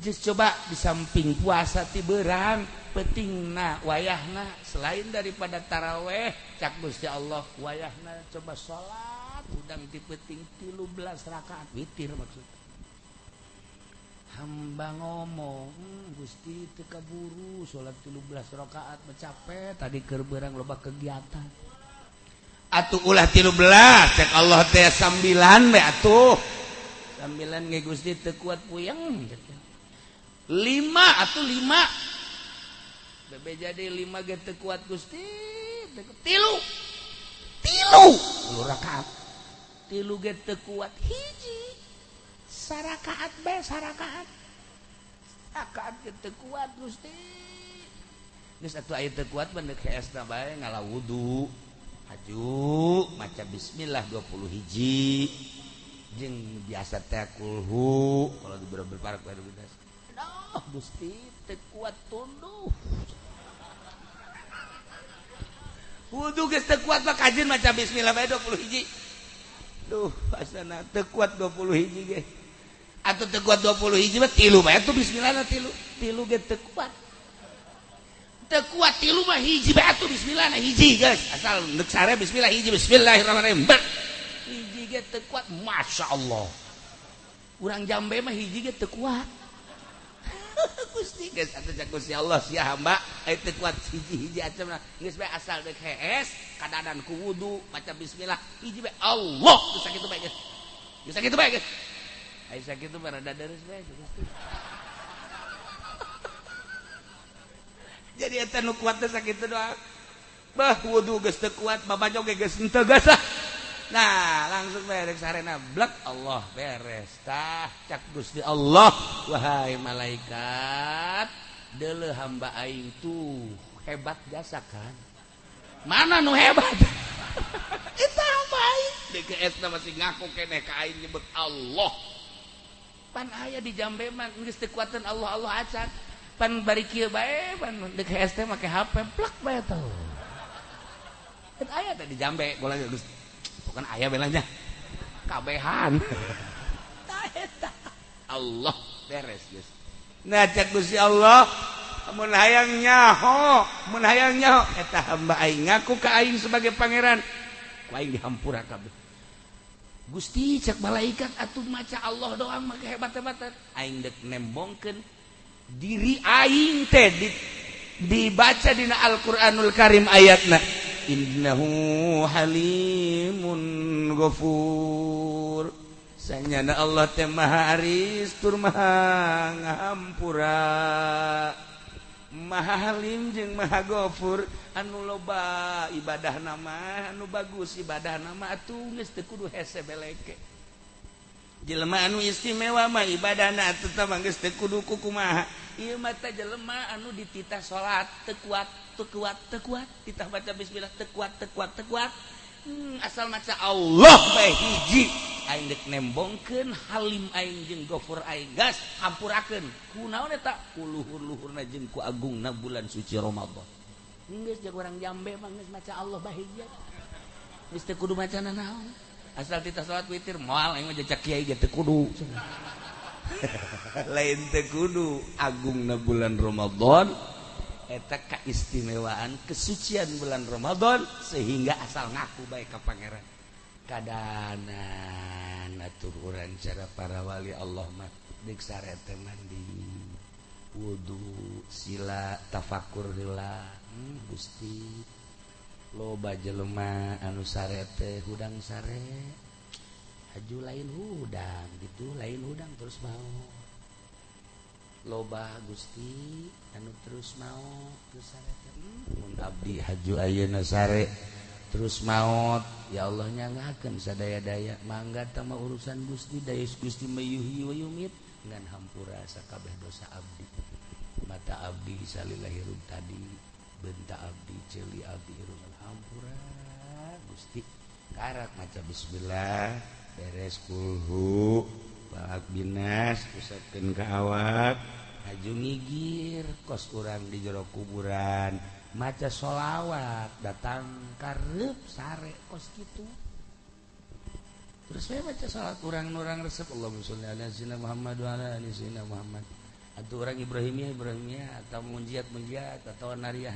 just coba di samping puasa ti beurang pentingna wayahna selain daripada taraweh cak Gusti Allah wayahna coba salat udang ti penting 13 rakaat witir maksud hamba ngomong Gusti teu kaburu salat 13 rakaat mencape tadi keur beurang loba kegiatan atuh ulah 13 cek Allah teh 9 we atuh 9 ge Gusti teu kuat puyeng 5 atuh 5 bebe jadi 5 ge teu kuat Gusti 3 rakaat 3 ge teu kuat hiji sarakaat bae sarakaat ge teu kuat Gusti geus atuh aya teu kuat mah deuk heesna bae ngala wudu aju maca bismillah 20 hiji jeung biasa teh kulhu kalau di beberapa parak baru bidas aduh Gusti teu kuat tunduh wudu geus teu kuat mah kajin maca bismillah bae 20 hiji duh asana teu kuat 20 hiji ge atuh teu kuat 20 hiji mah 3 bae atuh bismillah 3 ge teu kuat teu kuat 3 mah hiji bae atuh bismillah hiji guys asal neuk sare bismillah hiji bismillahirrahmanirrahim hiji ge teu kuat masyaallah urang jambe mah hiji ge teu kuat Gusti geus atuh cak Gusti Allah sia hamba aya teu kuat hiji acemna geus bae asal deuk hees kadadan ku wudu maca bismillah hiji bae Allah geus sakitu bae guys aya sakitu mah rada deres bae Gusti jadi eta nu kuat teh sakitu doang bah wudu geus teu kuat babajog geus henteu geus nah langsung beres sarena blek Allah beres tah cak Gusti Allah wahai malaikat deuleu hamba aing tuh hebat jasa kan mana nu hebat eta hamba aing DGS-na masih ngaku keneh ka aing nyebut Allah pan aya di jambe mah geus teu kuateun Allah Allah acan pan bari kieu bae pan deuk HST make HP plak bae teh. Eta aya teh di jambe bola geus bukan aya belanya. Kabehan. Tah eta. Allah beres geus. Nah cek Gusti Allah mun hayang nyaho eta hamba aing ngaku ka aing sebagai pangeran. Ku aing dihampura kabeh. Gusti cek malaikat atuh maca Allah doang make hebat-hebatan. Aing deuk nembongkeun diri aing teh dibaca dina Al-Qur'anul Karim ayatna innahu halimun ghafur sanyana Allah teh maha aris tur maha ngahampura maha halim jeung maha ghafur anu loba ibadah nama anu bagus ibadah nama atuh geus teu kudu hese beleke jelema anu istimewa mah ibadahna atuh teh mah geus teu kudu kumaha ieu mah teh jelema anu dititah salat teu kuat ditah baca bismillah teu kuat asal maca Allah bae hiji aing deuk nembongkeun halim aing jeung ghafur aing gas hampurakeun kunaon eta ku luhur-luhurna jeung ku agungna bulan suci Ramadan geus jeung urang jambe mah geus maca Allah bae hiji geus teu kudu macana naon asal kita salat witir moal aing mah jajak kiai ge teu kudu lain teu kudu agungna bulan Ramadan eta kaistimewaan kesucian bulan Ramadan sehingga asal ngaku bae ka pangeran kadanan ngatur urang cara para wali Allah mah dik sarete mandi wudu sila tafakur heula Gusti loba jelema anu sarete hudang sare haju lain hudang gitu lain hudang terus mau loba Gusti anu terus mau terus sarete mun abdi haju ayeuna sare terus maut ya Allah nyangakeun sadaya-daya mangga tama urusan Gusti daya Gusti mayuhyi wa yumit ngan hampura sakabeh dosa abdi mata abdi salilahirun tadi benta abdi ceuli abdi irung hampura Gusti karak maca bismillah beres kulhu balak binas usapkeun ka awak haju ngigir kos urang di jero kuburan maca sholawat datang karep sare kos gitu terus saya baca salat urang-urang resep Allahumma sholli ala sayyidina Muhammad wa ala ali sayyidina Muhammad atau orang Ibrahimiyah atau munjiat atau nariyah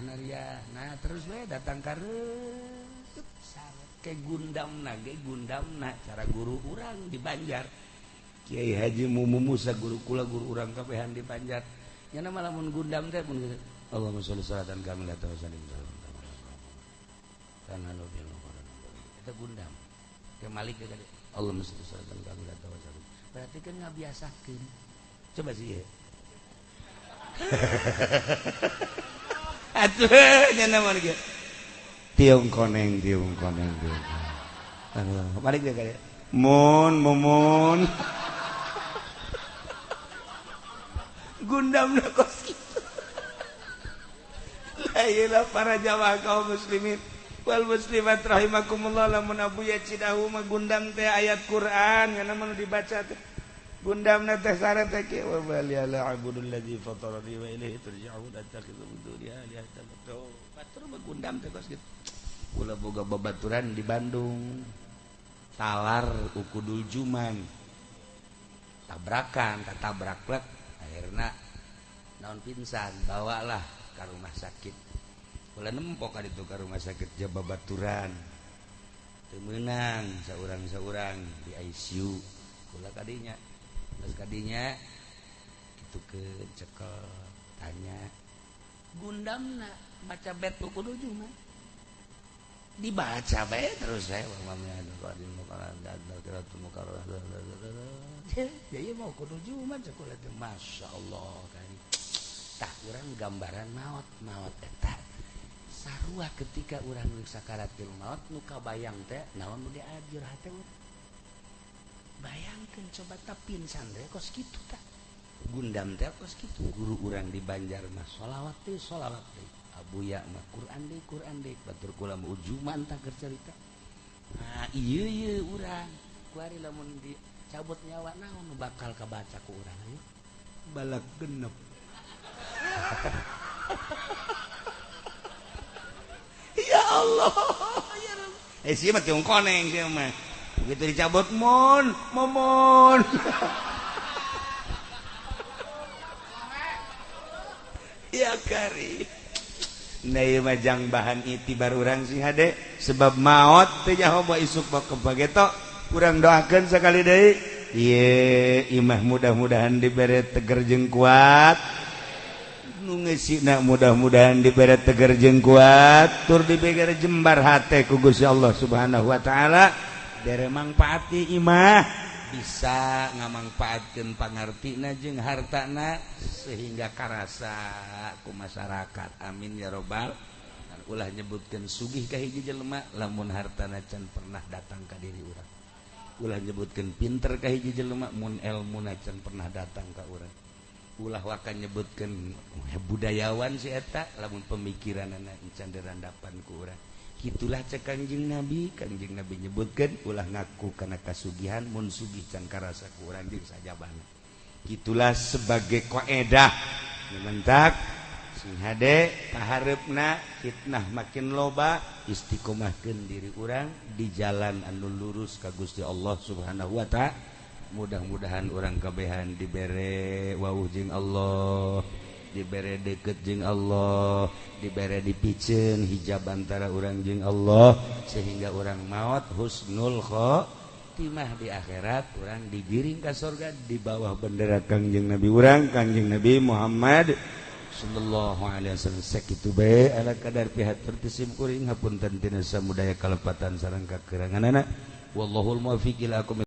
nah terus we datang karep sare ke gundamna cara guru urang di Banjar Kiai Haji Musa guru kula guru urang kabehan di Banjar nya nama lamun gundam teh pun Allahumma sholli salatan kamilah wa sallim kana nabil eta gundam ke Malik teh gade Allahumma sholli salatan kamilah wa sallim berarti kan ngabiasakeun coba sih ya atuh nya nama ge tiung koneng Malik teh gade mun gundam kos gitu ayeuna para jamaah kaum muslimin wal muslimat rahimakumullah lamun abuya cidahu mah gundam teh ayat Quran ngana mah dibaca teh gundamna teh sare teh ke wa bali ala abudul ladzi fatarani wa ilaihi turja'un attakhidhu min dunihi alihatan batur mah gundam teh kos gitu kula boga babaturan di Bandung talar ukudul juman tabrakan tatabrak akhirna naon pingsan bawalah ke rumah sakit kula nempok ka ditu ka rumah sakit babaturan teu meunang saurang di ICU kula kadinya terus kadinya kitu keun cekel tanya gundamna baca bet ukudul juman dibaca bae terus saya mamanya qadin muqarrar qiraatul muqarrar ya ieu mau kudu juman sakulah teh masyaallah kan tah urang gambaran maot eta sarua ketika urang geus sakaratul maut nu kabayang teh naon nu diajar hate bayangkeun coba tah pinsan teh kos kitu tah gundam teh kos kitu guru urang di Banjar mah sholawat teh abuya mah Quran deui batur kula mah ujuman tah keur carita nah ieu urang kuari lamun dicabut nyawa naon nu bakal kabaca ku urang aya balak genep ya Allah ya Rabbi sia mah tiung koneng sia mah begitu dicabut momon ya kari nah ieu mah jang bahan itibar urang sih hade sebab maot teh nyaho bae isuk bageto urang doakeun sakali deui ieu imah mudah-mudahan dibere teger jeung kuat nu ngeusina mudah-mudahan dibere teger jeung kuat tur dibere jembar hate ku Gusti Allah Subhanahu wa taala dere mangpaati imah bisa ngamangpaatkeun pangartina jeung hartana sehingga karasa ku masyarakat amin ya robbal ulah nyebutkeun sugih ka hiji jelema lamun hartana can pernah datang ka diri urang ulah nyebutkeun pinter ka hiji jelema mun elmuna can pernah datang ka urang ulah wakan nyebutkeun budayawan si eta lamun pemikiranna can dirandapan ku urang kitulah cek Kangjeng Nabi nyebutkeun ulah ngaku kana kasugihan mun sugih can karasa ku urang jeung sajabana kitulah sebagai qaedah mentak sing hade paharepna fitnah makin loba istiqomahkeun diri urang di jalan anu lurus ka Gusti Allah Subhanahu wa taala mudah-mudahan urang kabehan dibere wawuh jeung Allah dibere deket jeung Allah dibere dipiceun hijab antara urang jeung Allah sehingga urang maot husnul timah di akhirat orang digiring ke surga di bawah bendera Kangjeng Nabi urang Kangjeng Nabi Muhammad sallallahu alaihi wasallam sakitu bae ala kadar pihak tertisim kuring hapunten tina samudaya kalepatan sareng kakuranganana wallahul muwaffiq ila aqwamit